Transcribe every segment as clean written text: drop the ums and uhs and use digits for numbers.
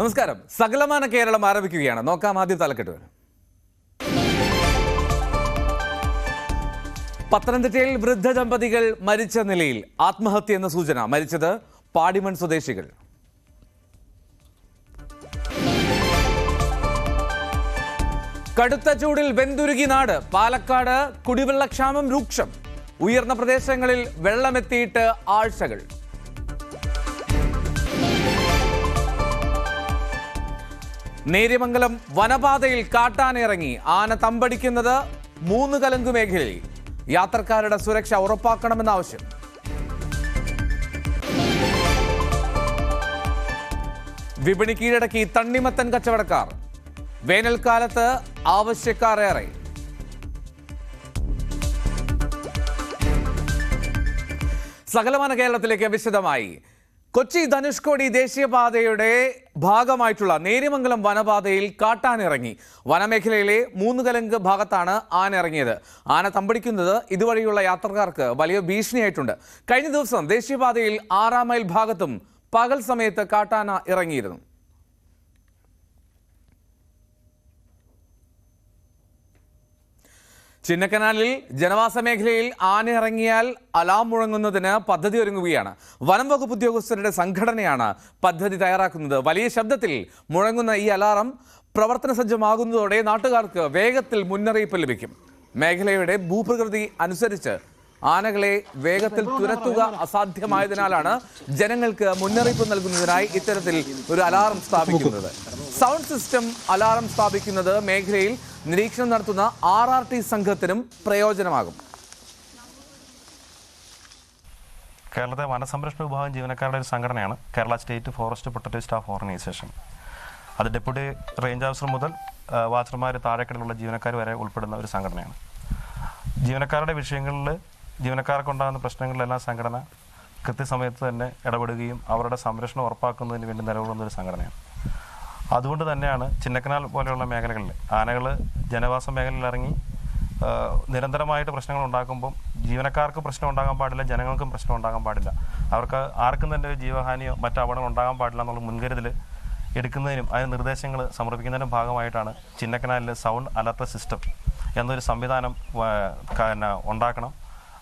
നമസ്കാരം. സകലമാന കേരളം ആരംഭിക്കുകയാണ്. നോക്കാം ആദ്യം തലക്കെട്ടുകൾ. പത്തനംതിട്ടയിൽ വൃദ്ധ ദമ്പതികൾ മരിച്ച നിലയിൽ, ആത്മഹത്യ എന്ന സൂചന. മരിച്ചത് പാടിമൺ സ്വദേശികൾ. കടുത്ത ചൂടിൽ വെന്തുരുകി നാട്. പാലക്കാട് കുടിവെള്ളക്ഷാമം രൂക്ഷം. ഉയർന്ന പ്രദേശങ്ങളിൽ വെള്ളമെത്തിയിട്ട് ആഴ്ചകൾ. നേര്യമംഗലം വനപാതയിൽ കാട്ടാനിറങ്ങി. ആന തമ്പടിക്കുന്നത് 3 കലങ്ക് മേഖലയിൽ. യാത്രക്കാരുടെ സുരക്ഷ ഉറപ്പാക്കണമെന്ന ആവശ്യം. വിപണി കീഴടക്കി തണ്ണിമത്തൻ കച്ചവടക്കാർ. വേനൽക്കാലത്ത് ആവശ്യക്കാർ ഏറെ. സകലമാന കേരളത്തിലേക്ക് വിശദമായി. കൊച്ചി ധനുഷ്കോടി ദേശീയപാതയുടെ ഭാഗമായിട്ടുള്ള നേര്യമംഗലം വനപാതയിൽ കാട്ടാനിറങ്ങി. വനമേഖലയിലെ 3 കലങ്ക് ഭാഗത്താണ് ആന ഇറങ്ങിയത്. ആന തമ്പടിക്കുന്നത് ഇതുവഴിയുള്ള യാത്രക്കാർക്ക് വലിയ ഭീഷണിയായിട്ടുണ്ട്. കഴിഞ്ഞ ദിവസം ദേശീയപാതയിൽ 6 മൈൽ ഭാഗത്തും പകൽ സമയത്ത് കാട്ടാന ഇറങ്ങിയിരുന്നു. ചിന്നക്കനാലിൽ ജനവാസ മേഖലയിൽ ആന ഇറങ്ങിയാൽ അലാം മുഴങ്ങുന്നതിന് പദ്ധതി ഒരുങ്ങുകയാണ്. വനം വകുപ്പ് ഉദ്യോഗസ്ഥരുടെ സംഘടനയാണ് പദ്ധതി തയ്യാറാക്കുന്നത്. വലിയ ശബ്ദത്തിൽ മുഴങ്ങുന്ന ഈ അലാറം പ്രവർത്തന സജ്ജമാകുന്നതോടെ നാട്ടുകാർക്ക് വേഗത്തിൽ മുന്നറിയിപ്പ് ലഭിക്കും. മേഖലയുടെ ഭൂപ്രകൃതി അനുസരിച്ച് ആനകളെ വേഗത്തിൽ തുരത്തുക അസാധ്യമായതിനാലാണ് ജനങ്ങൾക്ക് മുന്നറിയിപ്പ് നൽകുന്നതിനായി ഇത്തരത്തിൽ ഒരു അലാറം സ്ഥാപിക്കുന്നത്. സൗണ്ട് സിസ്റ്റം അലാറം സ്ഥാപിക്കുന്നത് മേഖലയിൽ നിരീക്ഷണം നടത്തുന്ന RRT സംഘത്തിനും പ്രയോജനമാകും. കേരളത്തെ വനസംരക്ഷണ വിഭാഗം ജീവനക്കാരുടെ ഒരു സംഘടനയാണ് Kerala state forest protective staff organisation. അത് ഡെപ്യൂട്ടി റേഞ്ച് ഓഫീസർ മുതൽ വാച്ചർമാർ, താഴെക്കിടയിലുള്ള ജീവനക്കാർ വരെ ഉൾപ്പെടുന്ന ഒരു സംഘടനയാണ്. ജീവനക്കാരുടെ വിഷയങ്ങളിൽ, ജീവനക്കാർക്കുണ്ടാകുന്ന പ്രശ്നങ്ങളിലെല്ലാം സംഘടന കൃത്യസമയത്ത് തന്നെ ഇടപെടുകയും അവരുടെ സംരക്ഷണം ഉറപ്പാക്കുന്നതിന് വേണ്ടി നിലകൊള്ളുന്ന ഒരു സംഘടനയാണ്. അതുകൊണ്ട് തന്നെയാണ് ചിന്നക്കനാൽ പോലെയുള്ള മേഖലകളിൽ ആനകൾ ജനവാസ മേഖലയിൽ ഇറങ്ങി നിരന്തരമായിട്ട് പ്രശ്നങ്ങൾ ഉണ്ടാക്കുമ്പം ജീവനക്കാർക്ക് പ്രശ്നം ഉണ്ടാകാൻ പാടില്ല, ജനങ്ങൾക്കും പ്രശ്നം ഉണ്ടാകാൻ പാടില്ല, അവർക്ക് ആർക്കും തന്നെ ജീവഹാനിയോ മറ്റു അപകടങ്ങൾ ഉണ്ടാകാൻ പാടില്ല എന്നുള്ള മുൻകരുതൽ എടുക്കുന്നതിനും അതിന് നിർദ്ദേശങ്ങൾ സമർപ്പിക്കുന്നതിനും ഭാഗമായിട്ടാണ് ചിന്നക്കനാലിൽ സൗണ്ട് അലർട്ട് സിസ്റ്റം എന്നൊരു സംവിധാനം ഉണ്ടാക്കണം.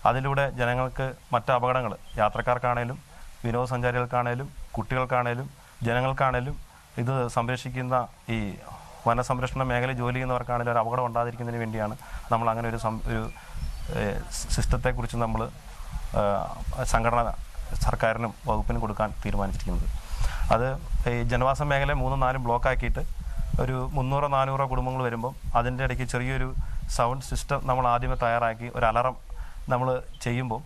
അതിലൂടെ ജനങ്ങൾക്ക് മറ്റ് അപകടങ്ങൾ, യാത്രക്കാർക്കാണേലും വിനോദസഞ്ചാരികൾക്കാണേലും കുട്ടികൾക്കാണേലും ജനങ്ങൾക്കാണേലും ഇത് സംരക്ഷിക്കുന്ന ഈ വനസംരക്ഷണ മേഖല ജോലി ചെയ്യുന്നവർക്കാണെങ്കിലും ഒരു അപകടം ഉണ്ടാതിരിക്കുന്നതിന് വേണ്ടിയാണ് നമ്മൾ അങ്ങനെ ഒരു സിസ്റ്റത്തെക്കുറിച്ച് നമ്മൾ സംഘടന സർക്കാരിനും വകുപ്പിനും കൊടുക്കാൻ തീരുമാനിച്ചിരിക്കുന്നത്. അത് ഈ ജനവാസ മേഖല 3-4 ബ്ലോക്കാക്കിയിട്ട് ഒരു 300-400 കുടുംബങ്ങൾ വരുമ്പം അതിൻ്റെ ഇടയ്ക്ക് ചെറിയൊരു സൗണ്ട് സിസ്റ്റം നമ്മൾ ആദ്യമേ തയ്യാറാക്കി ഒരു അലാറം നമ്മൾ ചെയ്യുമ്പോൾ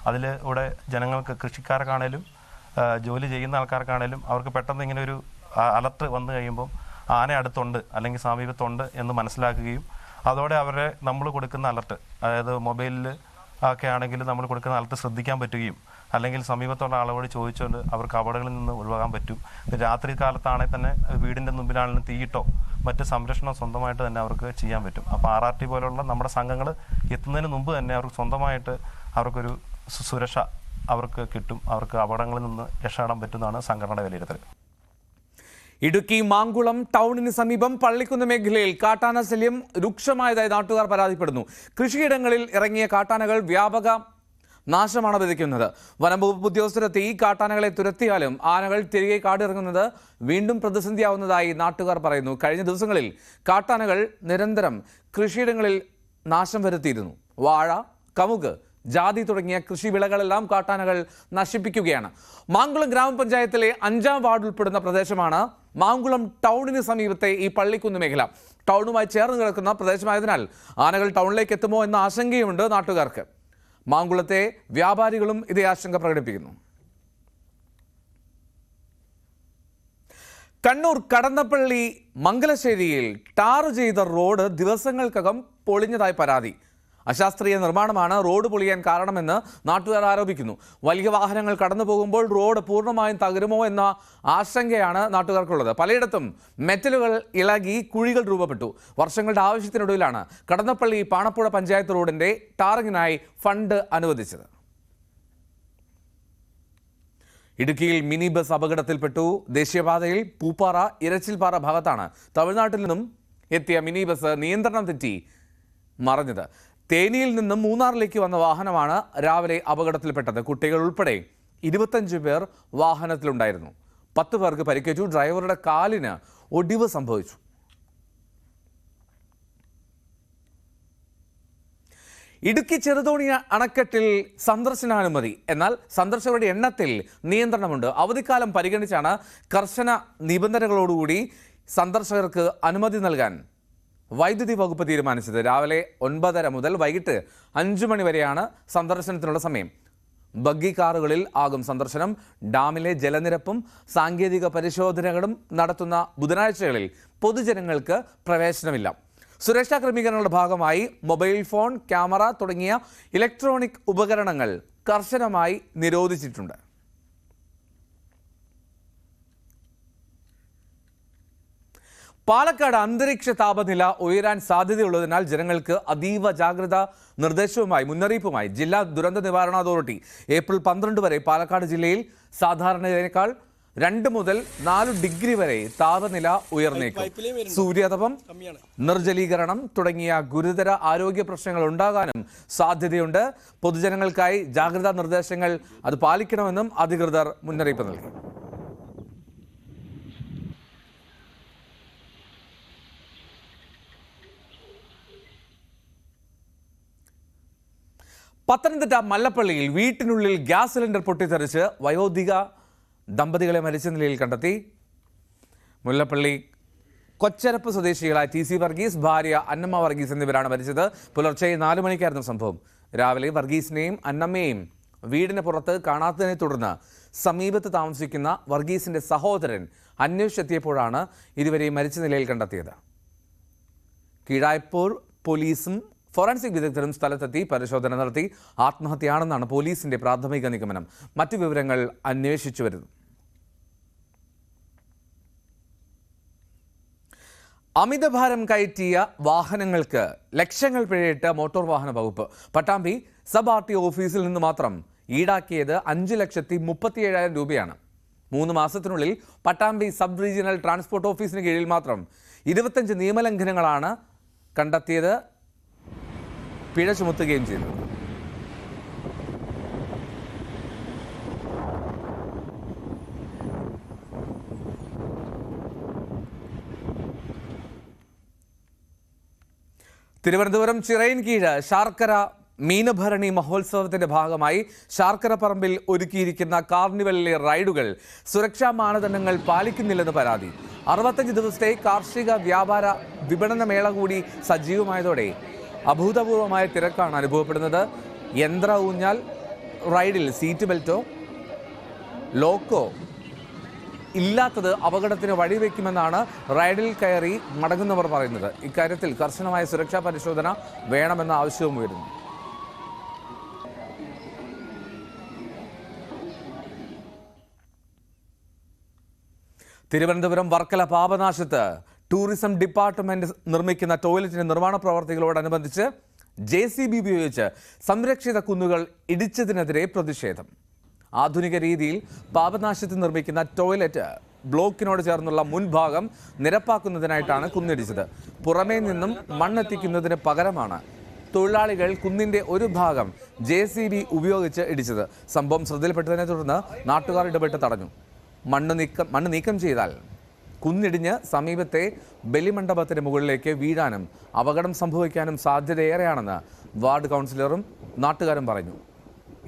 അതിലൂടെ ജനങ്ങൾക്ക്, കൃഷിക്കാർക്കാണേലും ജോലി ചെയ്യുന്ന ആൾക്കാർക്കാണേലും അവർക്ക് പെട്ടെന്ന് ഇങ്ങനെ ഒരു അലർട്ട് വന്നു കഴിയുമ്പോൾ ആന അടുത്തുണ്ട് അല്ലെങ്കിൽ സമീപത്തുണ്ട് എന്ന് മനസ്സിലാക്കുകയും അതോടെ അവരെ നമ്മൾ കൊടുക്കുന്ന അലർട്ട്, അതായത് മൊബൈലിൽ ഒക്കെ ആണെങ്കിൽ നമ്മൾ കൊടുക്കുന്ന അലർട്ട് ശ്രദ്ധിക്കാൻ പറ്റുകയും അല്ലെങ്കിൽ സമീപത്തുള്ള ആളുകളോട് ചോദിച്ചുകൊണ്ട് അവർക്ക് അപകടങ്ങളിൽ നിന്ന് ഒഴിവാക്കാൻ പറ്റും. രാത്രി കാലത്താണെങ്കിൽ തന്നെ വീടിൻ്റെ മുമ്പിലാണെങ്കിലും തീയിട്ടോ മറ്റ് സംരക്ഷണം സ്വന്തമായിട്ട് തന്നെ അവർക്ക് ചെയ്യാൻ പറ്റും. അപ്പോൾ RRT പോലുള്ള നമ്മുടെ സംഘങ്ങൾ എത്തുന്നതിന് മുമ്പ് തന്നെ അവർക്ക് സ്വന്തമായിട്ട് അവർക്കൊരു സുരക്ഷ അവർക്ക് കിട്ടും, അവർക്ക് അപകടങ്ങളിൽ നിന്ന് രക്ഷപ്പെടാൻ പറ്റുന്നതാണ് സംഘടനയുടെ വിലയിരുത്തൽ. ഇടുക്കി മാങ്കുളം ടൗണിന് സമീപം പള്ളിക്കുന്ന് മേഖലയിൽ കാട്ടാന ശല്യം രൂക്ഷമായതായി നാട്ടുകാർ പരാതിപ്പെടുന്നു. കൃഷിയിടങ്ങളിൽ ഇറങ്ങിയ കാട്ടാനകൾ വ്യാപക നാശമാണ് വിതയ്ക്കുന്നത്. വനംവകുപ്പ് ഉദ്യോഗസ്ഥരെത്തി ഈ കാട്ടാനകളെ തുരത്തിയാലും ആനകൾ തിരികെ കാടിറങ്ങുന്നത് വീണ്ടും പ്രതിസന്ധിയാവുന്നതായി നാട്ടുകാർ പറയുന്നു. കഴിഞ്ഞ ദിവസങ്ങളിൽ കാട്ടാനകൾ നിരന്തരം കൃഷിയിടങ്ങളിൽ നാശം വരുത്തിയിരുന്നു. വാഴ, കമുക്, ജാതി തുടങ്ങിയ കൃഷിവിളകളെല്ലാം കാട്ടാനകൾ നശിപ്പിക്കുകയാണ്. മാങ്കുളം ഗ്രാമപഞ്ചായത്തിലെ 5-ാം വാർഡ് ഉൾപ്പെടുന്ന പ്രദേശമാണ് മാങ്കുളം ടൗണിന് സമീപത്തെ ഈ പള്ളിക്കുന്ന് മേഖല. ടൗണുമായി ചേർന്ന് കിടക്കുന്ന പ്രദേശമായതിനാൽ ആനകൾ ടൗണിലേക്ക് എത്തുമോ എന്ന ആശങ്കയുമുണ്ട് നാട്ടുകാർക്ക്. മാങ്കുളത്തെ വ്യാപാരികളും ഇതേ ആശങ്ക പ്രകടിപ്പിക്കുന്നു. കണ്ണൂർ കടന്നപ്പള്ളി മംഗലശ്ശേരിയിൽ ടാർ ചെയ്ത റോഡ് ദിവസങ്ങൾക്കകം പൊളിഞ്ഞതായി പരാതി. അശാസ്ത്രീയ നിർമ്മാണമാണ് റോഡ് പൊളിയാൻ കാരണമെന്ന് നാട്ടുകാർ ആരോപിക്കുന്നു. വലിയ വാഹനങ്ങൾ കടന്നു പോകുമ്പോൾ റോഡ് പൂർണ്ണമായും തകരുമോ എന്ന ആശങ്കയാണ് നാട്ടുകാർക്കുള്ളത്. പലയിടത്തും മെറ്റലുകൾ ഇളകി കുഴികൾ രൂപപ്പെട്ടു. വർഷങ്ങളുടെ ആവശ്യത്തിനൊടുവിലാണ് കടന്നപ്പള്ളി പാണപ്പുഴ പഞ്ചായത്ത് റോഡിന്റെ ടാറിങ്ങിനായി ഫണ്ട് അനുവദിച്ചത്. ഇടുക്കിയിൽ മിനി ബസ് അപകടത്തിൽപ്പെട്ടു. ദേശീയപാതയിൽ പൂപ്പാറ ഇരച്ചിൽപ്പാറ ഭാഗത്താണ് തമിഴ്നാട്ടിൽ നിന്നും എത്തിയ മിനി ബസ് നിയന്ത്രണം തെറ്റി മറിഞ്ഞത്. തേനിയിൽ നിന്നും മൂന്നാറിലേക്ക് വന്ന വാഹനമാണ് രാവിലെ അപകടത്തിൽപ്പെട്ടത്. കുട്ടികൾ ഉൾപ്പെടെ 25 പേർ വാഹനത്തിലുണ്ടായിരുന്നു. 10 പേർക്ക് പരിക്കേറ്റു. ഡ്രൈവറുടെ കാലിന് ഒടിവ് സംഭവിച്ചു. ഇടുക്കി ചെറുതോണി അണക്കെട്ടിൽ സന്ദർശനാനുമതി. എന്നാൽ സന്ദർശകരുടെ എണ്ണത്തിൽ നിയന്ത്രണമുണ്ട്. അവധിക്കാലം പരിഗണിച്ചാണ് കർശന നിബന്ധനകളോടുകൂടി സന്ദർശകർക്ക് അനുമതി നൽകാൻ വൈദ്യുതി വകുപ്പ് തീരുമാനിച്ചത്. രാവിലെ 9:30 മുതൽ വൈകിട്ട് 5 മണി വരെയാണ് സന്ദർശനത്തിനുള്ള സമയം. ബഗ്ഗി കാറുകളിൽ ആകും സന്ദർശനം. ഡാമിലെ ജലനിരപ്പും സാങ്കേതിക പരിശോധനകളും നടത്തുന്ന ബുധനാഴ്ചകളിൽ പൊതുജനങ്ങൾക്ക് പ്രവേശനമില്ല. സുരക്ഷാ ക്രമീകരണങ്ങളുടെ ഭാഗമായി മൊബൈൽ ഫോൺ, ക്യാമറ തുടങ്ങിയ ഇലക്ട്രോണിക് ഉപകരണങ്ങൾ കർശനമായി നിരോധിച്ചിട്ടുണ്ട്. പാലക്കാട് അന്തരീക്ഷ താപനില ഉയരാൻ സാധ്യതയുള്ളതിനാൽ ജനങ്ങൾക്ക് അതീവ ജാഗ്രതാ നിർദ്ദേശവുമായി മുന്നറിയിപ്പുമായി ജില്ലാ ദുരന്ത നിവാരണ അതോറിറ്റി. ഏപ്രിൽ 12 വരെ പാലക്കാട് ജില്ലയിൽ സാധാരണയേക്കാൾ 2 മുതൽ 4 ഡിഗ്രി വരെ താപനില ഉയർന്നേക്കും. സൂര്യാതപം, നിർജ്ജലീകരണം തുടങ്ങിയ ഗുരുതര ആരോഗ്യ പ്രശ്നങ്ങൾ ഉണ്ടാകാനും സാധ്യതയുണ്ട്. പൊതുജനങ്ങൾക്കായി ജാഗ്രതാ നിർദ്ദേശങ്ങൾ അത് പാലിക്കണമെന്നും അധികൃതർ മുന്നറിയിപ്പ് നൽകി. പത്തനംതിട്ട മല്ലപ്പള്ളിയിൽ വീട്ടിനുള്ളിൽ ഗ്യാസ് സിലിണ്ടർ പൊട്ടിത്തെറിച്ച് വയോധിക ദമ്പതികളെ മരിച്ച നിലയിൽ കണ്ടെത്തി. മുല്ലപ്പള്ളി കൊച്ചരപ്പ് സ്വദേശികളായ TC വർഗീസ്, ഭാര്യ അന്നമ്മ വർഗീസ് എന്നിവരാണ് മരിച്ചത്. പുലർച്ചെ 4 മണിക്കായിരുന്നു സംഭവം. രാവിലെ വർഗീസിനെയും അന്നമ്മയെയും വീടിന് പുറത്ത് കാണാത്തതിനെ തുടർന്ന് സമീപത്ത് താമസിക്കുന്ന വർഗീസിന്റെ സഹോദരൻ അന്വേഷിച്ചെത്തിയപ്പോഴാണ് ഇരുവരെയും മരിച്ച നിലയിൽ കണ്ടെത്തിയത്. കീഴായ്പൂർ പോലീസും ഫോറൻസിക് വിദഗ്ധരും സ്ഥലത്തെത്തി പരിശോധന നടത്തി. ആത്മഹത്യയാണെന്നാണ് പോലീസിന്റെ പ്രാഥമിക നിഗമനം. മറ്റു വിവരങ്ങൾ അന്വേഷിച്ചു വരുന്നു. അമിതഭാരം കയറ്റിയ വാഹനങ്ങൾക്ക് ലക്ഷങ്ങൾ പിഴയിട്ട് മോട്ടോർ വാഹന വകുപ്പ്. പട്ടാമ്പി സബ് RTO ഓഫീസിൽ നിന്ന് മാത്രം ഈടാക്കിയത് 5,37,000 രൂപയാണ്. 3 മാസത്തിനുള്ളിൽ പട്ടാമ്പി സബ് റീജിയണൽ ട്രാൻസ്പോർട്ട് ഓഫീസിന് കീഴിൽ മാത്രം 25 നിയമലംഘനങ്ങളാണ് കണ്ടെത്തിയത്, പിഴ ചുമത്തുകയും ചെയ്തത്. തിരുവനന്തപുരം ചിറയൻകീഴ് ശാർക്കര മീനഭരണി മഹോത്സവത്തിന്റെ ഭാഗമായി ശാർക്കര പറമ്പിൽ ഒരുക്കിയിരിക്കുന്ന കാർണിവലിലെ റൈഡുകൾ സുരക്ഷാ മാനദണ്ഡങ്ങൾ പാലിക്കുന്നില്ലെന്ന് പരാതി. 65 ദിവസത്തെ കാർഷിക വ്യാപാര വിപണന മേള കൂടി സജീവമായതോടെ അഭൂതപൂർവമായ തിരക്കാണ് അനുഭവപ്പെടുന്നത്. യന്ത്ര ഊഞ്ഞാൽ റൈഡിൽ സീറ്റ് ബെൽറ്റോ ലോക്കോ ഇല്ലാത്തത് അപകടത്തിന് വഴിവെക്കുമെന്നാണ് റൈഡിൽ കയറി മടങ്ങുന്നവർ പറയുന്നത്. ഇക്കാര്യത്തിൽ കർശനമായ സുരക്ഷാ പരിശോധന വേണമെന്ന ആവശ്യവും ഉയരുന്നു. തിരുവനന്തപുരം വർക്കല പാപനാശത്ത് ടൂറിസം ഡിപ്പാർട്ട്മെന്റ് നിർമ്മിക്കുന്ന ടോയ്ലറ്റിന്റെ നിർമ്മാണ പ്രവർത്തികളോടനുബന്ധിച്ച് JCB ഉപയോഗിച്ച് സംരക്ഷിത കുന്നുകൾ ഇടിച്ചതിനെതിരെ പ്രതിഷേധം. ആധുനിക രീതിയിൽ പാപനാശത്ത് നിർമ്മിക്കുന്ന ടോയ്ലറ്റ് ബ്ലോക്കിനോട് ചേർന്നുള്ള മുൻഭാഗം നിരപ്പാക്കുന്നതിനായിട്ടാണ് കുന്നിടിച്ചത്. പുറമേ നിന്നും മണ്ണെത്തിക്കുന്നതിന് പകരമാണ് തൊഴിലാളികൾ കുന്നിന്റെ ഒരു ഭാഗം JCB ഉപയോഗിച്ച് ഇടിച്ചത്. സംഭവം ശ്രദ്ധയിൽപ്പെട്ടതിനെ തുടർന്ന് നാട്ടുകാർ ഇടപെട്ട് തടഞ്ഞു. മണ്ണ് നീക്കം ചെയ്താൽ കുന്നിടിഞ്ഞ് സമീപത്തെ ബലിമണ്ഡപത്തിന് മുകളിലേക്ക് വീഴാനും അപകടം സംഭവിക്കാനും സാധ്യതയേറെയാണെന്ന് വാർഡ് കൗൺസിലറും നാട്ടുകാരും പറഞ്ഞു.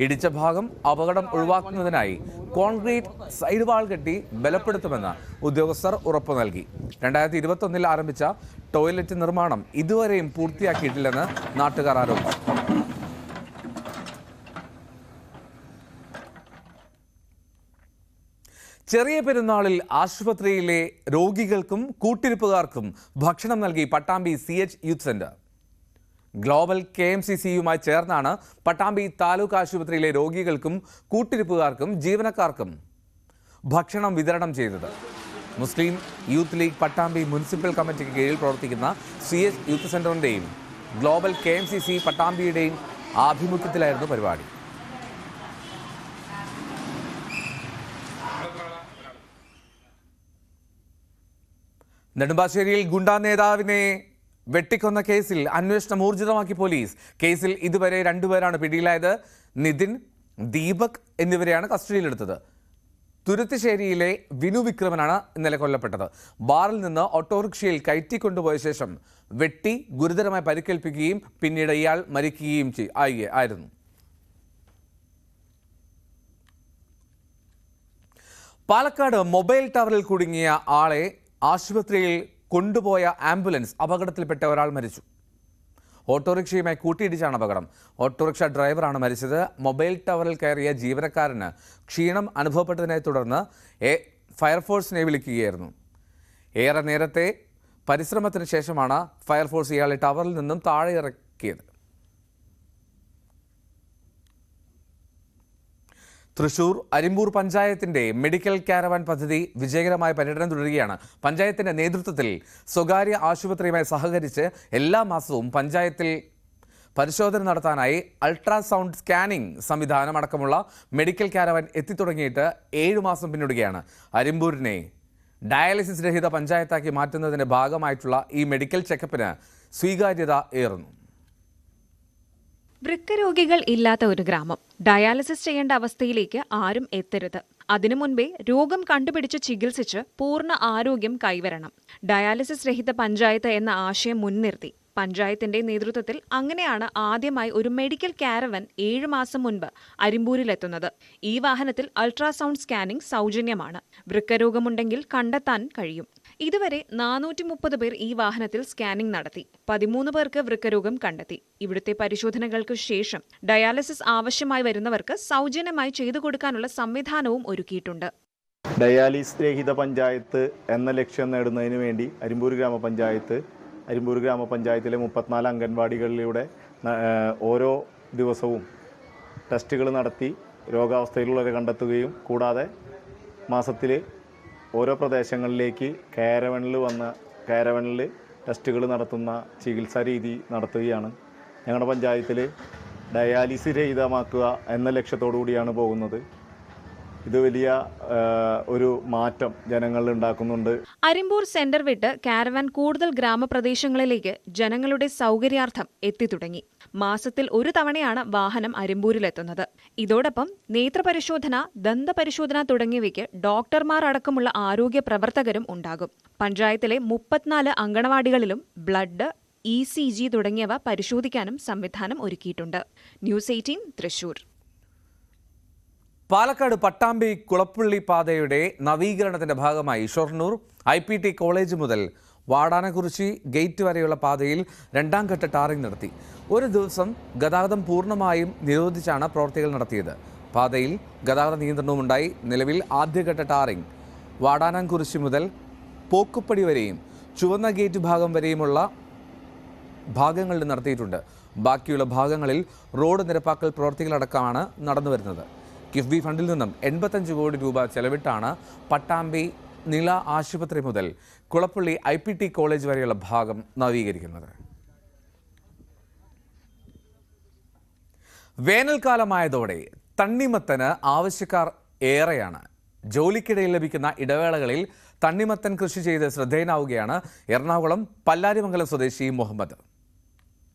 ഇടിച്ച ഭാഗം അപകടം ഒഴിവാക്കുന്നതിനായി കോൺക്രീറ്റ് സൈഡ് വാൾ കെട്ടി ബലപ്പെടുത്തുമെന്ന് ഉദ്യോഗസ്ഥർ ഉറപ്പു നൽകി. 2021 ആരംഭിച്ച ടോയ്ലറ്റ് നിർമ്മാണം ഇതുവരെയും പൂർത്തിയാക്കിയിട്ടില്ലെന്ന് നാട്ടുകാർ ആരോപിച്ചു. ചെറിയ പെരുന്നാളിൽ ആശുപത്രിയിലെ രോഗികൾക്കും കൂട്ടിരിപ്പുകാർക്കും ഭക്ഷണം നൽകി Pattambi CH youth centre. Global KMCCയുമായി ചേർന്നാണ് പട്ടാമ്പി താലൂക്ക് ആശുപത്രിയിലെ രോഗികൾക്കും കൂട്ടിരിപ്പുകാർക്കും ജീവനക്കാർക്കും ഭക്ഷണം വിതരണം ചെയ്തത്. മുസ്ലിം യൂത്ത് ലീഗ് പട്ടാമ്പി മുനിസിപ്പൽ കമ്മിറ്റിക്ക് കീഴിൽ പ്രവർത്തിക്കുന്ന CH യൂത്ത് സെന്ററിന്റെയും ഗ്ലോബൽ KMCC പട്ടാമ്പിയുടെയും ആഭിമുഖ്യത്തിലായിരുന്നു പരിപാടി. നെടുമ്പാശ്ശേരിയിൽ ഗുണ്ടാ നേതാവിനെ വെട്ടിക്കൊന്ന കേസിൽ അന്വേഷണം ഊർജിതമാക്കി പോലീസ്. കേസിൽ ഇതുവരെ 2 പേരാണ് പിടിയിലായത്. നിതിൻ, ദീപക് എന്നിവരെയാണ് കസ്റ്റഡിയിലെടുത്തത്. തുരുത്തിശ്ശേരിയിലെ വിനു വിക്രമനാണ് ഇന്നലെ കൊല്ലപ്പെട്ടത്. ബാറിൽ നിന്ന് ഓട്ടോറിക്ഷയിൽ കയറ്റിക്കൊണ്ടുപോയ ശേഷം വെട്ടി ഗുരുതരമായി പരിക്കേൽപ്പിക്കുകയും പിന്നീട് ഇയാൾ മരിക്കുകയും ആയിരുന്നു. പാലക്കാട് മൊബൈൽ ടവറിൽ കുടുങ്ങിയ ആളെ ആശുപത്രിയിൽ കൊണ്ടുപോയ ആംബുലൻസ് അപകടത്തിൽപ്പെട്ട ഒരാൾ മരിച്ചു. ഓട്ടോറിക്ഷയുമായി കൂട്ടിയിടിച്ചാണ് അപകടം. ഓട്ടോറിക്ഷ ഡ്രൈവറാണ് മരിച്ചത്. മൊബൈൽ ടവറിൽ കയറിയ ജീവനക്കാരന് ക്ഷീണം അനുഭവപ്പെട്ടതിനെ തുടർന്ന് ഫയർഫോഴ്സിനെ വിളിക്കുകയായിരുന്നു. ഏറെ നേരത്തെ പരിശ്രമത്തിന് ശേഷമാണ് ഫയർഫോഴ്സ് ഇയാളെ ടവറിൽ നിന്നും താഴെ ഇറക്കിയത്. തൃശൂർ അരിമ്പൂർ പഞ്ചായത്തിന്റെ മെഡിക്കൽ കാരവാൻ പദ്ധതി വിജയകരമായ പര്യടനം തുടരുകയാണ്. പഞ്ചായത്തിന്റെ നേതൃത്വത്തിൽ സ്വകാര്യ ആശുപത്രിയുമായി സഹകരിച്ച് എല്ലാ മാസവും പഞ്ചായത്തിൽ പരിശോധന നടത്താനായി അൾട്രാസൗണ്ട് സ്കാനിംഗ് സംവിധാനം അടക്കമുള്ള മെഡിക്കൽ കാരവാൻ എത്തിത്തുടങ്ങിയിട്ട് 7 മാസം പിന്നിടുകയാണ്. അരിമ്പൂരിനെ ഡയാലിസിസ് രഹിത പഞ്ചായത്താക്കി മാറ്റുന്നതിന്റെ ഭാഗമായിട്ടുള്ള ഈ മെഡിക്കൽ ചെക്കപ്പിന് സ്വീകാര്യത ഏറുന്നു. വൃക്കരോഗികൾ ഇല്ലാത്ത ഒരു ഗ്രാമം. ഡയാലിസിസ് ചെയ്യേണ്ട അവസ്ഥയിലേക്ക് ആരും എത്തരുത്. അതിനു മുൻപേ രോഗം കണ്ടുപിടിച്ച് ചികിത്സിച്ച് പൂർണ്ണ ആരോഗ്യം കൈവരണം. ഡയാലിസിസ് രഹിത പഞ്ചായത്ത് എന്ന ആശയം മുൻനിർത്തി പഞ്ചായത്തിന്റെ നേതൃത്വത്തിൽ അങ്ങനെയാണ് ആദ്യമായി ഒരു മെഡിക്കൽ കാരവൻ 7 മാസം മുൻപ് അരിമ്പൂരിലെത്തുന്നത്. ഈ വാഹനത്തിൽ അൾട്രാസൗണ്ട് സ്കാനിംഗ് സൗജന്യമാണ്. വൃക്കരോഗമുണ്ടെങ്കിൽ കണ്ടെത്താൻ കഴിയും. ഇതുവരെ 430 പേർ ഈ വാഹനത്തിൽ സ്കാനിംഗ് നടത്തി. 13 പേർക്ക് വൃക്കരോഗം കണ്ടെത്തി. ഇവിടുത്തെ പരിശോധനകൾക്ക് ശേഷം ഡയാലിസിസ് ആവശ്യമായി വരുന്നവർക്ക് സൗജന്യമായി ചെയ്തു കൊടുക്കാനുള്ള സംവിധാനവും ഒരുക്കിയിട്ടുണ്ട്. ഡയാലിസിസ് രഹിത പഞ്ചായത്ത് എന്ന ലക്ഷ്യം നേടുന്നതിന് വേണ്ടി അരിമ്പൂർ ഗ്രാമപഞ്ചായത്തിലെ 34 അംഗൻവാടികളിലൂടെ ഓരോ ദിവസവും ടെസ്റ്റുകൾ നടത്തി രോഗാവസ്ഥയിലുള്ളവരെ കണ്ടെത്തുകയും കൂടാതെ മാസത്തിൽ ഓരോ പ്രദേശങ്ങളിലേക്ക് കാരവനിൽ ടെസ്റ്റുകൾ നടത്തുന്ന ചികിത്സാ രീതി നടത്തുകയാണ്. ഞങ്ങളുടെ പഞ്ചായത്തിൽ ഡയാലിസിസ് രഹിതമാക്കുക എന്ന ലക്ഷ്യത്തോടു കൂടിയാണ് പോകുന്നത്. ഇത് വലിയ ഒരു മാറ്റം ജനങ്ങളിൽ ഉണ്ടാക്കുന്നുണ്ട്. അരിമ്പൂർ സെന്റർ വിട്ട് കാരവാൻ കൂടുതൽ ഗ്രാമപ്രദേശങ്ങളിലേക്ക് ജനങ്ങളുടെ സൗകര്യാർത്ഥം എത്തിത്തുടങ്ങി. മാസത്തിൽ 1 തവണയാണ് വാഹനം അരിമ്പൂരിലെത്തുന്നത്. ഇതോടൊപ്പം നേത്രപരിശോധന, ദന്തപരിശോധന തുടങ്ങിയവയ്ക്ക് ഡോക്ടർമാർ അടക്കമുള്ള ആരോഗ്യ പ്രവർത്തകരും ഉണ്ടാകും. പഞ്ചായത്തിലെ 34 അങ്കണവാടികളിലും ബ്ലഡ്, ECG തുടങ്ങിയവ പരിശോധിക്കാനും സംവിധാനം ഒരുക്കിയിട്ടുണ്ട്. ന്യൂസ് 18 തൃശൂർ. പാലക്കാട് പട്ടാമ്പി കുളപ്പള്ളി പാതയുടെ നവീകരണത്തിന്റെ ഭാഗമായി ഷൊർണൂർ IPT കോളേജ് മുതൽ വാടാനക്കുറിച്ചി ഗേറ്റ് വരെയുള്ള പാതയിൽ 2ാം ഘട്ട ടാറിംഗ് നടത്തി. ഒരു ദിവസം ഗതാഗതം പൂർണ്ണമായും നിരോധിച്ചാണ് പ്രവൃത്തികൾ നടത്തിയത്. പാതയിൽ ഗതാഗത നിയന്ത്രണവുമുണ്ടായി. നിലവിൽ ആദ്യഘട്ട ടാറിംഗ് വാടാനക്കുറിച്ചി മുതൽ പോക്കുപ്പടി വരെയും ചുവന്ന ഗേറ്റ് ഭാഗം വരെയുമുള്ള ഭാഗങ്ങളിൽ നടത്തിയിട്ടുണ്ട്. ബാക്കിയുള്ള ഭാഗങ്ങളിൽ റോഡ് നിരപ്പാക്കൽ പ്രവൃത്തികളടക്കമാണ് നടന്നുവരുന്നത്. കിഫ്ബി ഫണ്ടിൽ നിന്നും 85 കോടി രൂപ ചെലവിട്ടാണ് പട്ടാമ്പി നില ആശുപത്രി മുതൽ കുളപ്പള്ളി IPT കോളേജ് വരെയുള്ള ഭാഗം നവീകരിക്കുന്നത്. വേനൽക്കാലമായതോടെ തണ്ണിമത്തന് ആവശ്യക്കാർ ഏറെയാണ്. ജോലിക്കിടയിൽ ലഭിക്കുന്ന ഇടവേളകളിൽ തണ്ണിമത്തൻ കൃഷി ചെയ്ത് ശ്രദ്ധേയനാവുകയാണ് എറണാകുളം പല്ലാരിമംഗലം സ്വദേശി മുഹമ്മദ്.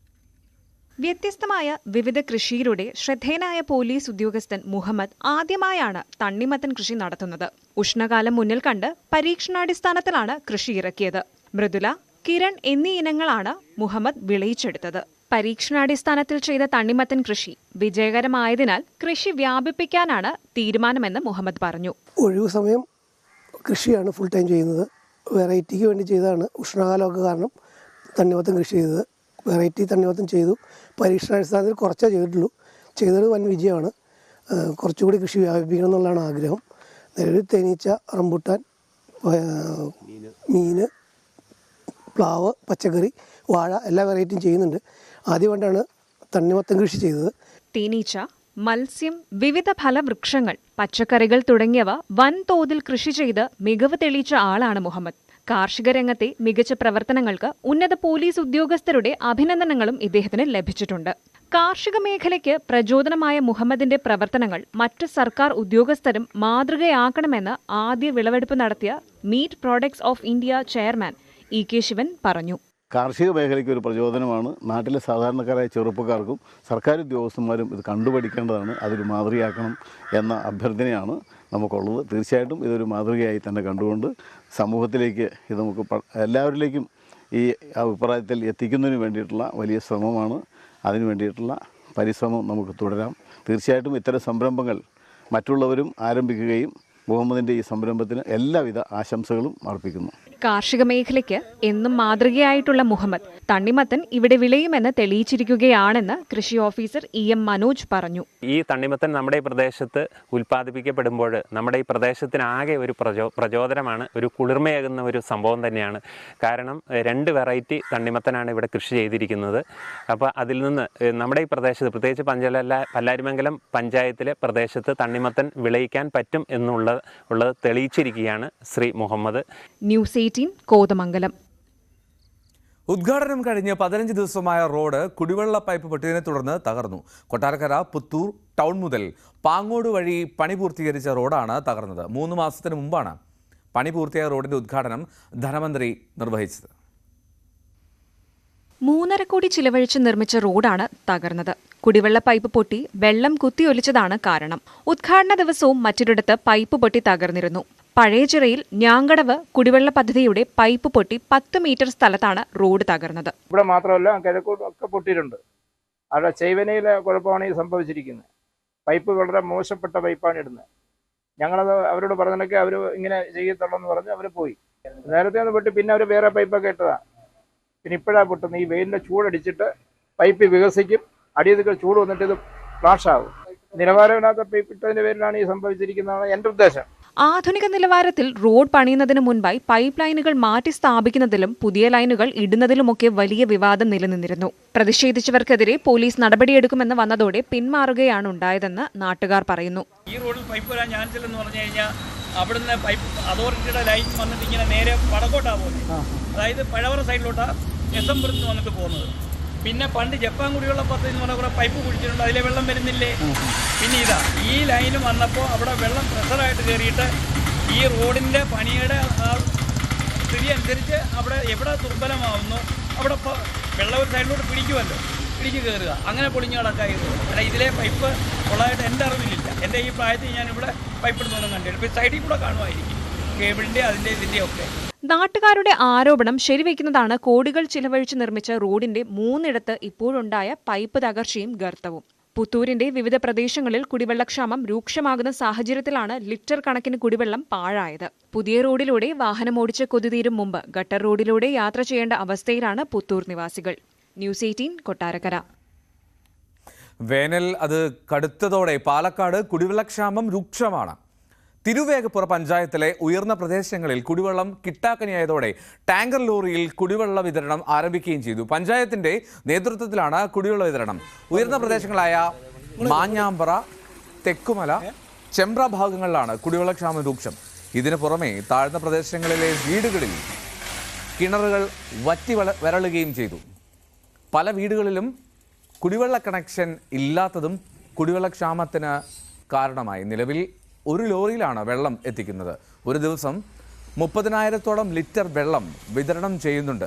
വ്യത്യസ്തമായ വിവിധ കൃഷിയിലൂടെ ശ്രദ്ധേയനായ പോലീസ് ഉദ്യോഗസ്ഥൻ മുഹമ്മദ് ആദ്യമായാണ് തണ്ണിമത്തൻ കൃഷി നടത്തുന്നത്. ഉഷ്ണകാലം മുന്നിൽ കണ്ട് പരീക്ഷണാടിസ്ഥാനത്തിലാണ് കൃഷി ഇറക്കിയത്. മൃദുല, കിരൺ എന്നീ ഇനങ്ങളാണ് മുഹമ്മദ് വിളയിച്ചെടുത്തത്. പരീക്ഷണാടിസ്ഥാനത്തിൽ ചെയ്ത തണ്ണിമത്തൻ കൃഷി വിജയകരമായതിനാൽ കൃഷി വ്യാപിപ്പിക്കാനാണ് തീരുമാനമെന്ന് മുഹമ്മദ് പറഞ്ഞു. ഒഴിവു സമയം കൃഷിയാണ് ഫുൾ ടൈം ചെയ്യുന്നത്. വെറൈറ്റിക്ക് വേണ്ടി ചെയ്തതാണ്. ഉഷ്ണകാലമൊക്കെ കാരണം തണ്ണിമത്തൻ കൃഷി ചെയ്തത്. വെറൈറ്റി തണ്ണിമത്തൻ ചെയ്തു. പരീക്ഷണാടിസ്ഥാനത്തിൽ കുറച്ചേ ചെയ്തിട്ടുള്ളൂ. ചെയ്തത് വൻ വിജയമാണ്. കുറച്ചുകൂടി കൃഷി വ്യാപിപ്പിക്കണം എന്നുള്ളതാണ് ആഗ്രഹം. നിലവിൽ തേനീച്ച, റംബുട്ടാൻ, മീൻ, പ്ലാവ്, പച്ചക്കറി, വാഴ എല്ലാ വെറൈറ്റിയും ചെയ്യുന്നുണ്ട്. ആദ്യമായിട്ടാണ് തണ്ണിമത്തൻ കൃഷി ചെയ്തത്. തേനീച്ച, മത്സ്യം, വിവിധ ഫലവൃക്ഷങ്ങൾ, പച്ചക്കറികൾ തുടങ്ങിയവ വൻതോതിൽ കൃഷി ചെയ്ത് മികവ് തെളിയിച്ച ആളാണ് മുഹമ്മദ്. കാർഷിക രംഗത്തെ മികച്ച പ്രവർത്തനങ്ങൾക്ക് ഉന്നത പോലീസ് ഉദ്യോഗസ്ഥരുടെ അഭിനന്ദനങ്ങളും ഇദ്ദേഹത്തിന് ലഭിച്ചിട്ടുണ്ട്. കാർഷിക മേഖലയ്ക്ക് പ്രചോദനമായ മുഹമ്മദിന്റെ പ്രവർത്തനങ്ങൾ മറ്റ് സർക്കാർ ഉദ്യോഗസ്ഥരും മാതൃകയാക്കണമെന്ന് ആദ്യ വിളവെടുപ്പ് നടത്തിയ meat products of India chairman EK Sivan പറഞ്ഞു. കാർഷിക മേഖലയ്ക്ക് ഒരു പ്രചോദനമാണ്. നാട്ടിലെ സാധാരണക്കാരായ ചെറുപ്പക്കാർക്കും സർക്കാർ ഉദ്യോഗസ്ഥന്മാരും ഇത് കണ്ടുപഠിക്കേണ്ടതാണ്. അതൊരു മാതൃകയാക്കണം എന്ന അഭ്യർത്ഥനയാണ് നമുക്കുള്ളത്. തീർച്ചയായിട്ടും ഇതൊരു മാതൃകയായി തന്നെ കണ്ടുകൊണ്ട് സമൂഹത്തിലേക്ക് ഇത് നമുക്ക് എല്ലാവരിലേക്കും ഈ അഭിപ്രായത്തിൽ എത്തിക്കുന്നതിന് വേണ്ടിയിട്ടുള്ള വലിയ ശ്രമമാണ്. അതിനു വേണ്ടിയിട്ടുള്ള പരിശ്രമം നമുക്ക് തുടരാം. തീർച്ചയായിട്ടും ഇത്തരം സംരംഭങ്ങൾ മറ്റുള്ളവരും ആരംഭിക്കുകയും മുഹമ്മദിൻ്റെ ഈ സംരംഭത്തിന് എല്ലാവിധ ആശംസകളും അർപ്പിക്കുന്നു. കാർഷിക മേഖലയ്ക്ക് എന്നും മാതൃകയായിട്ടുള്ള മുഹമ്മദ് തണ്ണിമത്തൻ ഇവിടെ വിളയുമെന്ന് തെളിയിച്ചിരിക്കുകയാണെന്ന് കൃഷി ഓഫീസർ EM മനോജ് പറഞ്ഞു. ഈ തണ്ണിമത്തൻ നമ്മുടെ ഈ പ്രദേശത്ത് ഉൽപ്പാദിപ്പിക്കപ്പെടുമ്പോൾ നമ്മുടെ ഈ പ്രദേശത്തിനാകെ ഒരു പ്രചോദനമാണ്, ഒരു കുളിർമയാകുന്ന ഒരു സംഭവം തന്നെയാണ്. കാരണം 2 വെറൈറ്റി തണ്ണിമത്തനാണ് ഇവിടെ കൃഷി ചെയ്തിരിക്കുന്നത്. അപ്പോൾ അതിൽ നിന്ന് നമ്മുടെ ഈ പ്രദേശത്ത്, പ്രത്യേകിച്ച് പല്ലാരിമംഗലം പഞ്ചായത്തിലെ പ്രദേശത്ത് തണ്ണിമത്തൻ വിളയിക്കാൻ പറ്റും എന്നുള്ളത് തെളിയിച്ചിരിക്കുകയാണ് ശ്രീ മുഹമ്മദ്. ന്യൂസ് 18 കോതമംഗലം. ഉദ്ഘാടനം കഴിഞ്ഞ് 15 ദിവസമായ റോഡ് കുടിവെള്ള പൈപ്പ് പൊട്ടിയതിനെ തുടർന്ന് തകർന്നു. കൊട്ടാരക്കര പുത്തൂർ ടൗൺ മുതൽ പാങ്ങോട് വഴി പണി പൂർത്തീകരിച്ച റോഡാണ് തകർന്നത്. 3 മാസത്തിന് മുമ്പാണ് പണി പൂർത്തിയായ റോഡിന്റെ ഉദ്ഘാടനം ധനമന്ത്രി നിർവഹിച്ചത്. 3.5 കോടി ചിലവഴിച്ച് നിർമ്മിച്ച റോഡാണ് തകർന്നത്. കുടിവെള്ള പൈപ്പ് പൊട്ടി വെള്ളം കുത്തിയൊലിച്ചതാണ് കാരണം. ഉദ്ഘാടന ദിവസവും മറ്റൊരിടത്ത് പൈപ്പ് പൊട്ടി തകർന്നിരുന്നു. പഴയചിറയിൽ ഞാങ്കടവ് കുടിവെള്ള പദ്ധതിയുടെ പൈപ്പ് പൊട്ടി 10 മീറ്റർ സ്ഥലത്താണ് റോഡ് തകർന്നത്. ഇവിടെ മാത്രമല്ല കിഴക്കോട്ടൊക്കെ പൊട്ടിയിട്ടുണ്ട്. അവിടെ ചൈവനയിലെ കുഴപ്പമാണ് ഈ സംഭവിച്ചിരിക്കുന്നത്. പൈപ്പ് വളരെ മോശപ്പെട്ട പൈപ്പാണ് ഇടുന്നത്. ഞങ്ങളത് അവരോട് പറഞ്ഞതൊക്കെ അവർ ഇങ്ങനെ ചെയ്യത്തുള്ളൂ പറഞ്ഞ് അവർ പോയി. നേരത്തെ ഒന്ന് പൊട്ടി പിന്നെ അവർ വേറെ പൈപ്പൊക്കെ ഇട്ടതാണ്. പിന്നെ ഇപ്പോഴാണ് പൊട്ടുന്നത്. ഈ വെയിലിൻ്റെ ചൂടടിച്ചിട്ട് പൈപ്പ് വികസിക്കും, അടിയതൊക്കെ ചൂട് വന്നിട്ട് ഇത് ഫ്ലാഷാകും. നിലവാരമില്ലാത്ത പൈപ്പ് ഇട്ടതിൻ്റെ പേരിലാണ് ഈ സംഭവിച്ചിരിക്കുന്നതാണ് എൻ്റെ ഉദ്ദേശം. ആധുനിക നിലവാരത്തിൽ റോഡ് പണിയുന്നതിന് മുൻപായി പൈപ്പ് ലൈനുകൾ മാറ്റി സ്ഥാപിക്കുന്നതിലും പുതിയ ലൈനുകൾ ഇടുന്നതിലുമൊക്കെ വലിയ വിവാദം നിലനിന്നിരുന്നു. പ്രതിഷേധിച്ചവർക്കെതിരെ പോലീസ് നടപടിയെടുക്കുമെന്ന് വന്നതോടെ പിന്മാറുകയാണ് ഉണ്ടായതെന്ന് നാട്ടുകാർ പറയുന്നു. ഈ റോഡിൽ പൈപ്പ് വരാൻ ചാൻസ് ഇല്ലെന്ന് പറഞ്ഞു കഴിഞ്ഞാൽ അവിടുന്ന് പൈപ്പ് അതോറിറ്റിയുടെ ലൈൻ വന്നിട്ട് ഇങ്ങനെ നേരെ വടക്കോട്ടാണ് പോകുന്നത്. അതായത് പഴവറ സൈഡിലോട്ടാണ് എസംപുരത്ത് വന്നിട്ട് പോകുന്നത്. പിന്നെ പണ്ട് ജപ്പാൻ കുടിവെള്ള പദ്ധതി എന്ന് പറഞ്ഞാൽ കുറേ പൈപ്പ് കുടിച്ചിട്ടുണ്ട്, അതിലെ വെള്ളം വരുന്നില്ലേ. പിന്നെ ഇതാ ഈ ലൈന് വന്നപ്പോൾ അവിടെ വെള്ളം പ്രഷറായിട്ട് കയറിയിട്ട് ഈ റോഡിൻ്റെ പണിയുടെ ആ സ്ഥിതി അനുസരിച്ച് അവിടെ എവിടെ ദുർബലമാവുന്നു അവിടെ വെള്ളം ഒരു സൈഡിലോട്ട് പിടിക്കുമല്ലോ, പിടിച്ച് കയറുക, അങ്ങനെ പൊളിഞ്ഞ് കിടക്കായിരുന്നു. അല്ല ഇതിലെ പൈപ്പ് ഉള്ളതായിട്ട് എൻ്റെ അറിവിലില്ല. എൻ്റെ ഈ പ്രായത്തിൽ ഞാനിവിടെ പൈപ്പ് ഇടുന്നൊന്നും കണ്ടില്ല. ഇപ്പോൾ സൈഡിൽ കൂടെ കാണുമായിരിക്കും കേബിളിൻ്റെ അതിൻ്റെ ഇതിൻ്റെ ഒക്കെ. നാട്ടുകാരുടെ ആരോപണം ശരിവയ്ക്കുന്നതാണ് കോടികൾ ചിലവഴിച്ച് നിർമ്മിച്ച റോഡിന്റെ 3 ഇടത്ത് ഇപ്പോഴുണ്ടായ പൈപ്പ് തകർച്ചയും ഗർത്തവും. പുത്തൂരിന്റെ വിവിധ പ്രദേശങ്ങളിൽ കുടിവെള്ളക്ഷാമം രൂക്ഷമാകുന്ന സാഹചര്യത്തിലാണ് ലിറ്റർ കണക്കിന് കുടിവെള്ളം പാഴായത്. പുതിയ റോഡിലൂടെ വാഹനമോടിച്ച് കൊതിതീരും മുമ്പ് ഗട്ടർ റോഡിലൂടെ യാത്ര ചെയ്യേണ്ട അവസ്ഥയിലാണ് പുത്തൂർ നിവാസികൾ. ന്യൂസ് 18 കൊട്ടാരക്കര. വേനൽ അത് കടുത്തതോടെ പാലക്കാട് കുടിവെള്ളക്ഷാമം രൂക്ഷമാണ്. തിരുവേഗപ്പുറ പഞ്ചായത്തിലെ ഉയർന്ന പ്രദേശങ്ങളിൽ കുടിവെള്ളം കിട്ടാക്കനിയായതോടെ ടാങ്കർ ലോറിയിൽ കുടിവെള്ള വിതരണം ആരംഭിക്കുകയും ചെയ്തു. പഞ്ചായത്തിന്റെ നേതൃത്വത്തിലാണ് കുടിവെള്ള വിതരണം. ഉയർന്ന പ്രദേശങ്ങളായ മാഞ്ഞാമ്പറ, തെക്കുമല, ചെമ്പ്ര ഭാഗങ്ങളിലാണ് കുടിവെള്ളക്ഷാമം രൂക്ഷം. ഇതിനു പുറമെ താഴ്ന്ന പ്രദേശങ്ങളിലെ വീടുകളിൽ കിണറുകൾ വറ്റി വരളുകയും ചെയ്തു. പല വീടുകളിലും കുടിവെള്ള കണക്ഷൻ ഇല്ലാത്തതും കുടിവെള്ളക്ഷാമത്തിന് കാരണമായി. നിലവിൽ 1 ലോറിയിലാണ് വെള്ളം എത്തിക്കുന്നത്. ഒരു ദിവസം 30,000-ഓളം ലിറ്റർ വെള്ളം വിതരണം ചെയ്യുന്നുണ്ട്.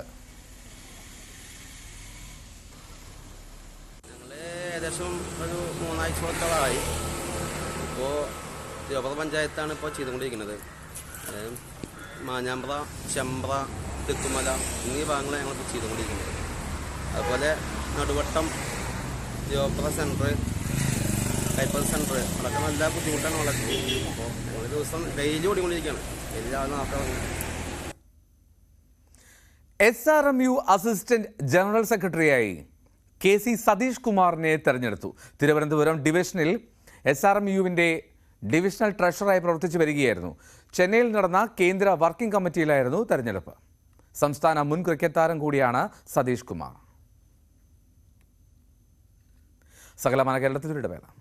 ഏകദേശം ഒരു 3 ആഴ്ചത്തോളമായി ഇപ്പോൾ തിരുവപ്പുറ പഞ്ചായത്താണ് ഇപ്പോൾ ചെയ്തുകൊണ്ടിരിക്കുന്നത്. മാഞ്ഞാമ്പ്ര, ചെമ്പ്ര, തെക്കുമല എന്നീ ഭാഗങ്ങൾ ഞങ്ങളിപ്പോൾ ചെയ്തുകൊണ്ടിരിക്കുന്നത്. അതുപോലെ നടുവട്ടം, തിരുവപ്പുറ സെൻറ്റർ, കൈപ്പൽ സെൻറ്റർ അതൊക്കെ നല്ല ബുദ്ധിമുട്ടാണ് ഉള്ളത്. അപ്പോൾ ഒരു ദിവസം ഡെയിലി ഓടിക്കൊണ്ടിരിക്കുകയാണ്. ഡെയിലി രാവിലെ 40 SRMU അസിസ്റ്റന്റ് ജനറൽ സെക്രട്ടറിയായി KC സതീഷ് കുമാറിനെ തെരഞ്ഞെടുത്തു. തിരുവനന്തപുരം ഡിവിഷനിൽ SRMUവിൻ്റെ ഡിവിഷണൽ ട്രഷററായി പ്രവർത്തിച്ചു വരികയായിരുന്നു. ചെന്നൈയിൽ നടന്ന കേന്ദ്ര വർക്കിംഗ് കമ്മിറ്റിയിലായിരുന്നു തെരഞ്ഞെടുപ്പ്. സംസ്ഥാന മുൻ ക്രിക്കറ്റ് താരം കൂടിയാണ് സതീഷ് കുമാർ. സകലമാന കേരളത്തിലൂടെ വേണം.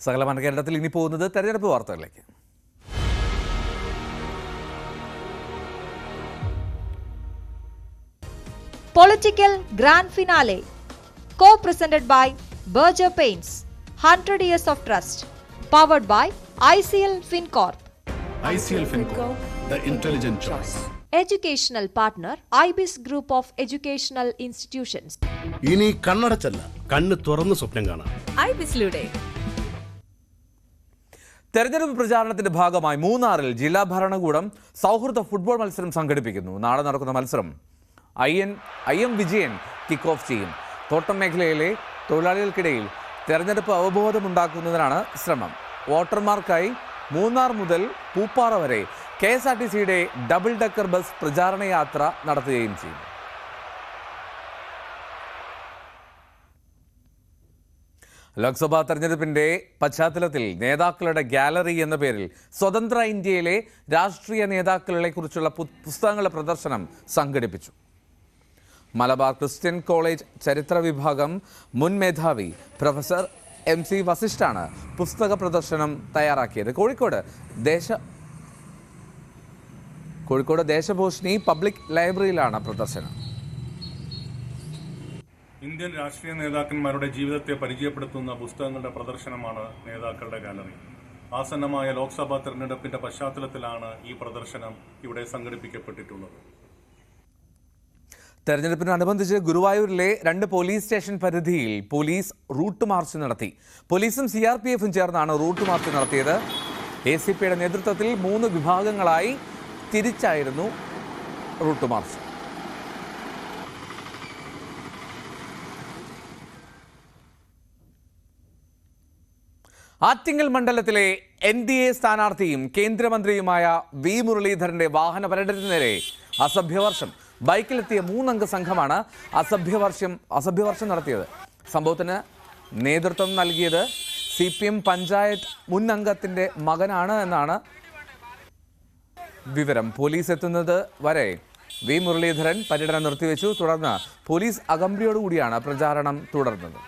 സകലമാന കേരളത്തിൽ ഇനി പോകുന്നത് തെരഞ്ഞെടുപ്പ് വാർത്തകളിലേക്ക്. Political Grand Finale, co-presented by Berger Paints, 100 Years of Trust, powered by ICL FinCorp. ICL FinCorp, the intelligent choice. Educational partner, IBIS Group of Educational Institutions. ഇനി കണ്ണടച്ചല്ല, കണ്ണ് തുറന്ന് സ്വപ്നം കാണാം. IBISലൂടെ. തെരഞ്ഞെടുപ്പ് പ്രചാരണത്തിന്റെ ഭാഗമായി മൂന്നാറിൽ ജില്ലാ ഭരണകൂടം സൗഹൃദ ഫുട്ബോൾ മത്സരം സംഘടിപ്പിക്കുന്നു. നാളെ നടക്കുന്ന മത്സരം IM വിജയൻ കിക്ക് ഓഫ് ചെയ്യും. തോട്ടം മേഖലയിലെ തൊഴിലാളികൾക്കിടയിൽ തെരഞ്ഞെടുപ്പ് അവബോധമുണ്ടാക്കുന്നതിനാണ് ശ്രമം. വോട്ടർമാർക്കായി മൂന്നാർ മുതൽ പൂപ്പാറ വരെ KSRTCയുടെ ഡബിൾ ഡെക്കർ ബസ് പ്രചാരണ യാത്ര നടത്തുകയും ചെയ്യും. ലോക്സഭാ തെരഞ്ഞെടുപ്പിന്റെ പശ്ചാത്തലത്തിൽ നേതാക്കളുടെ ഗാലറി എന്ന പേരിൽ സ്വതന്ത്ര ഇന്ത്യയിലെ രാഷ്ട്രീയ നേതാക്കളെ കുറിച്ചുള്ള പുസ്തകങ്ങളുടെ പ്രദർശനം സംഘടിപ്പിച്ചു. മലബാർ ക്രിസ്ത്യൻ കോളേജ് ചരിത്ര വിഭാഗം മുൻ മേധാവി പ്രൊഫസർ MC വസിഷ്ഠാണ് പുസ്തക പ്രദർശനം തയ്യാറാക്കിയത്. കോഴിക്കോട് ദേശഭോഷിണി പബ്ലിക് ലൈബ്രറിയിലാണ് പ്രദർശനം. ഇന്ത്യൻ രാഷ്ട്രീയ നേതാക്കന്മാരുടെ ജീവിതത്തെ പരിചയപ്പെടുത്തുന്ന പുസ്തകങ്ങളുടെ പ്രദർശനമാണ് നേതാക്കളുടെ ഗാലറി. ആസന്നമായ ലോക്സഭാ തെരഞ്ഞെടുപ്പിന്റെ പശ്ചാത്തലത്തിലാണ് ഈ പ്രദർശനം ഇവിടെ സംഘടിപ്പിക്കപ്പെട്ടിട്ടുള്ളത്. തെരഞ്ഞെടുപ്പിനോടനുബന്ധിച്ച് ഗുരുവായൂരിലെ 2 പോലീസ് സ്റ്റേഷൻ പരിധിയിൽ പോലീസ് റൂട്ട് മാർച്ച് നടത്തി. പോലീസും CRPFും ചേർന്നാണ് റൂട്ട് മാർച്ച് നടത്തിയത്. ACPയുടെ നേതൃത്വത്തിൽ 3 വിഭാഗങ്ങളായി തിരിച്ചായിരുന്നു റൂട്ട് മാർച്ച്. ആറ്റിങ്ങൽ മണ്ഡലത്തിലെ NDA സ്ഥാനാർത്ഥിയും കേന്ദ്രമന്ത്രിയുമായ V മുരളീധരന്റെ വാഹന പര്യടനത്തിന് നേരെ അസഭ്യവർഷം. ബൈക്കിലെത്തിയ 3 അംഗ സംഘമാണ് അസഭ്യവർഷം നടത്തിയത്. സംഭവത്തിന് നേതൃത്വം നൽകിയത് CPM പഞ്ചായത്ത് മുൻ അംഗത്തിന്റെ മകനാണ് എന്നാണ് വിവരം. പോലീസ് എത്തുന്നത് വരെ V മുരളീധരൻ പര്യടനം നിർത്തിവെച്ചു. തുടർന്ന് പോലീസ് അകമ്പടിയോടുകൂടിയാണ് പ്രചാരണം തുടർന്നത്.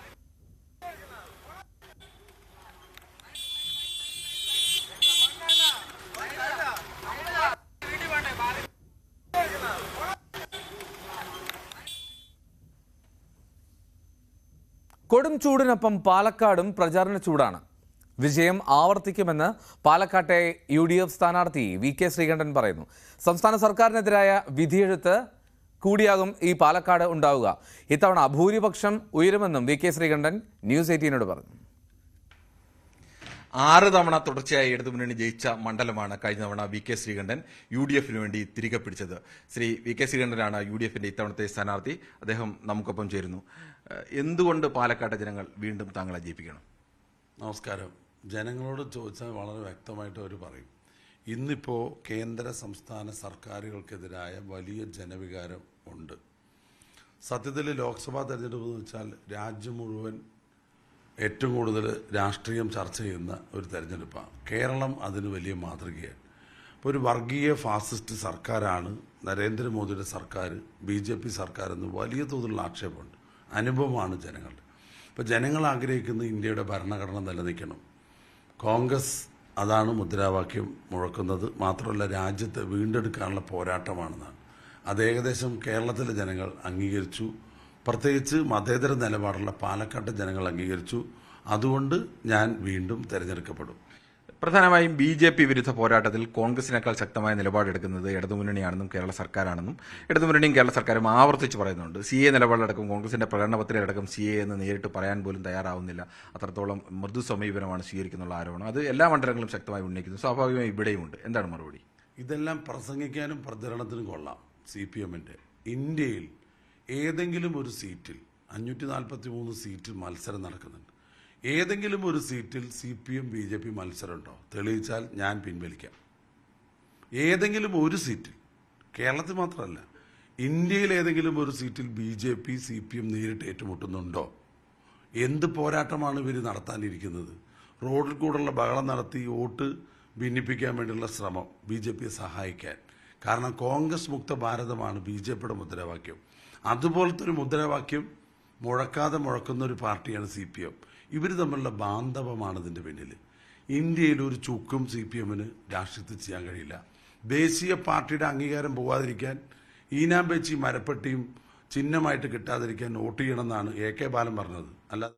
കൊടും ചൂടിനൊപ്പം പാലക്കാടും പ്രചാരണ ചൂടാണ്. വിജയം ആവർത്തിക്കുമെന്ന് പാലക്കാട്ടെ UDF സ്ഥാനാർത്ഥി VK ശ്രീകണ്ഠൻ പറയുന്നു. സംസ്ഥാന സർക്കാരിനെതിരായ വിധിയെഴുത്ത് കൂടിയാകും ഈ പാലക്കാട് ഉണ്ടാവുക. ഇത്തവണ ഭൂരിപക്ഷം ഉയരുമെന്നും VK ശ്രീകണ്ഠൻ ന്യൂസ് 18നോട് പറഞ്ഞു. 6 തവണ തുടർച്ചയായി ഇടതുമുന്നണി ജയിച്ച മണ്ഡലമാണ് കഴിഞ്ഞ തവണ VK ശ്രീകണ്ഠൻ UDFന് വേണ്ടി തിരികെ പിടിച്ചത്. ശ്രീ VK ശ്രീകണ്ഠനാണ് UDFന്റെ ഇത്തവണത്തെ സ്ഥാനാർത്ഥി. അദ്ദേഹം നമുക്കൊപ്പം ചേരുന്നു. എന്തുകൊണ്ട് പാലക്കാട്ടെ ജനങ്ങൾ വീണ്ടും താങ്കളെ ജയിപ്പിക്കണം? നമസ്കാരം. ജനങ്ങളോട് ചോദിച്ചാൽ വളരെ വ്യക്തമായിട്ട് അവർ പറയും. ഇന്നിപ്പോൾ കേന്ദ്ര സംസ്ഥാന സർക്കാരുകൾക്കെതിരായ വലിയ ജനവികാരം ഉണ്ട്. സത്യത്തിൽ ലോക്സഭാ തെരഞ്ഞെടുപ്പ് എന്ന് വെച്ചാൽ രാജ്യം മുഴുവൻ ഏറ്റവും കൂടുതൽ രാഷ്ട്രീയം ചർച്ച ചെയ്യുന്ന ഒരു തെരഞ്ഞെടുപ്പാണ്. കേരളം അതിന് വലിയ മാതൃകയാണ്. ഇപ്പോൾ ഒരു വർഗീയ ഫാസിസ്റ്റ് സർക്കാരാണ് നരേന്ദ്രമോദിയുടെ സർക്കാർ, BJP സർക്കാർ എന്ന് വലിയ തോതിലുള്ള ആക്ഷേപമുണ്ട്. അനുഭവമാണ് ജനങ്ങളുടെ. ഇപ്പോൾ ജനങ്ങൾ ആഗ്രഹിക്കുന്ന ഇന്ത്യയുടെ ഭരണഘടന നിലനിൽക്കണം. കോൺഗ്രസ് അതാണ് മുദ്രാവാക്യം മുഴക്കുന്നത്. മാത്രമല്ല രാജ്യത്തെ വീണ്ടെടുക്കാനുള്ള പോരാട്ടമാണെന്നാണ്. അത് ഏകദേശം കേരളത്തിലെ ജനങ്ങൾ അംഗീകരിച്ചു. പ്രത്യേകിച്ച് മതേതര നിലപാടുള്ള പാലക്കാട്ടെ ജനങ്ങൾ അംഗീകരിച്ചു. അതുകൊണ്ട് ഞാൻ വീണ്ടും തിരഞ്ഞെടുക്കപ്പെടും. പ്രധാനമായും BJP വിരുദ്ധ പോരാട്ടത്തിൽ കോൺഗ്രസിനേക്കാൾ ശക്തമായ നിലപാടെടുക്കുന്നത് ഇടതുമുന്നണിയാണെന്നും കേരള സർക്കാരാണെന്നും ഇടതുമുന്നണിയും കേരള സർക്കാരും ആവർത്തിച്ച് പറയുന്നുണ്ട്. CA നിലപാടടക്കം കോൺഗ്രസിന്റെ പ്രകടനപത്രികയടക്കം CA എന്ന് നേരിട്ട് പറയാൻ പോലും തയ്യാറാവുന്നില്ല. അത്രത്തോളം മൃദു സമീപനമാണ് സ്വീകരിക്കുന്നുള്ള ആരോപണം. അത് എല്ലാ മണ്ഡലങ്ങളും ശക്തമായി ഉന്നയിക്കുന്നു. സ്വാഭാവികമായി ഇവിടെയുമുണ്ട്. എന്താണ് മറുപടി? ഇതെല്ലാം പ്രസംഗിക്കാനും പ്രചരണത്തിനും കൊള്ളാം. CPMന്റെ ഇന്ത്യയിൽ ഏതെങ്കിലും ഒരു സീറ്റിൽ 543 സീറ്റിൽ മത്സരം നടക്കുന്നുണ്ട്. ഏതെങ്കിലും ഒരു സീറ്റിൽ CPM BJP മത്സരമുണ്ടോ? തെളിയിച്ചാൽ ഞാൻ പിൻവലിക്കാം. ഏതെങ്കിലും ഒരു സീറ്റിൽ, കേരളത്തിൽ മാത്രമല്ല ഇന്ത്യയിൽ ഏതെങ്കിലും ഒരു സീറ്റിൽ BJP CPM നേരിട്ട് ഏറ്റുമുട്ടുന്നുണ്ടോ? എന്ത് പോരാട്ടമാണ് ഇവർ നടത്താനിരിക്കുന്നത്? റോഡിൽ കൂടെയുള്ള ബഹളം നടത്തി വോട്ട് ഭിന്നിപ്പിക്കാൻ വേണ്ടിയുള്ള ശ്രമം BJPയെ സഹായിക്കാൻ. കാരണം കോൺഗ്രസ് മുക്ത ഭാരതമാണ് BJPയുടെ മുദ്രാവാക്യം. അതുപോലത്തെ ഒരു മുദ്രാവാക്യം മുഴക്കാതെ മുഴക്കുന്ന ഒരു പാർട്ടിയാണ് CPM. ഇവർ തമ്മിലുള്ള ബാന്ധവമാണ് ഇതിൻ്റെ പിന്നിൽ. ഇന്ത്യയിൽ ഒരു ചുക്കും CPMന് രാഷ്ട്രീയത്തിൽ ചെയ്യാൻ കഴിയില്ല. ദേശീയ പാർട്ടിയുടെ അംഗീകാരം പോകാതിരിക്കാൻ ഈനാമ്പേച്ചി മരപ്പെട്ടിയും ചിഹ്നമായിട്ട് കിട്ടാതിരിക്കാൻ വോട്ട് ചെയ്യണമെന്നാണ് AK ബാലൻ പറഞ്ഞത്. അല്ലാതെ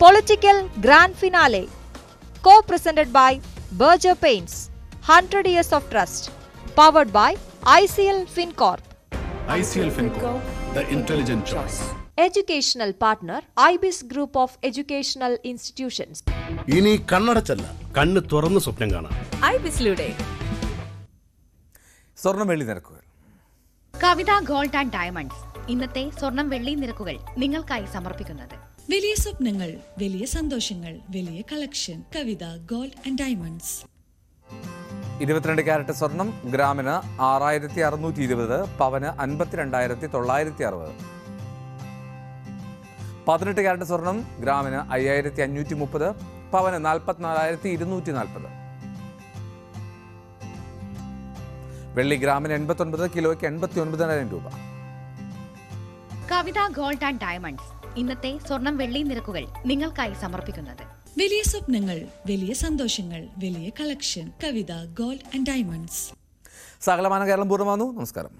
Political Grand Finale, co-presented by Berger Paints, 100 Years of Trust, powered by ICL FinCorp. ICL FinCorp, the intelligent choice. Educational partner, IBIS Group of Educational Institutions. ഇനി കണ്ണടച്ചല്ല, കണ്ണ് തുറന്ന് സ്വപ്നം കാണാം. IBISലൂടെ സ്വർണ്ണം വെള്ളി നിരക്കുകൾ. കവിത ഗോൾഡ് ആൻഡ് ഡയമണ്ട്സ് ഇന്നത്തെ സ്വർണം വെള്ളി നിരക്കുകൾ നിങ്ങൾക്കായി സമർപ്പിക്കുന്നത്. വലിയ സ്വപ്നങ്ങൾ, വലിയ സന്തോഷങ്ങൾ, വലിയ collection. Kavitha gold and diamonds. 22 carrot സ്വർണം ഗ്രാമിന് 6620, പവന് 52,960. 18 ക്യാരറ്റ് സ്വർണം ഗ്രാമിന് 5530, പവന് 44,240. വെള്ളി ഗ്രാമിന് 89, കിലോയ്ക്ക് 89,000 രൂപ. കവിത ഗോൾഡ് ആൻഡ് ഡയമണ്ട്സ് ഇന്നത്തെ സ്വർണം വെള്ളി നിരക്കുകൾ നിങ്ങൾക്കായി സമർപ്പിക്കുന്നത്. വലിയ സ്വപ്നങ്ങൾ, വലിയ സന്തോഷങ്ങൾ, വലിയ collection. Kavitha gold and diamonds. സകലമാന കേരളം പൂർണ്ണമാകുന്നു. നമസ്കാരം.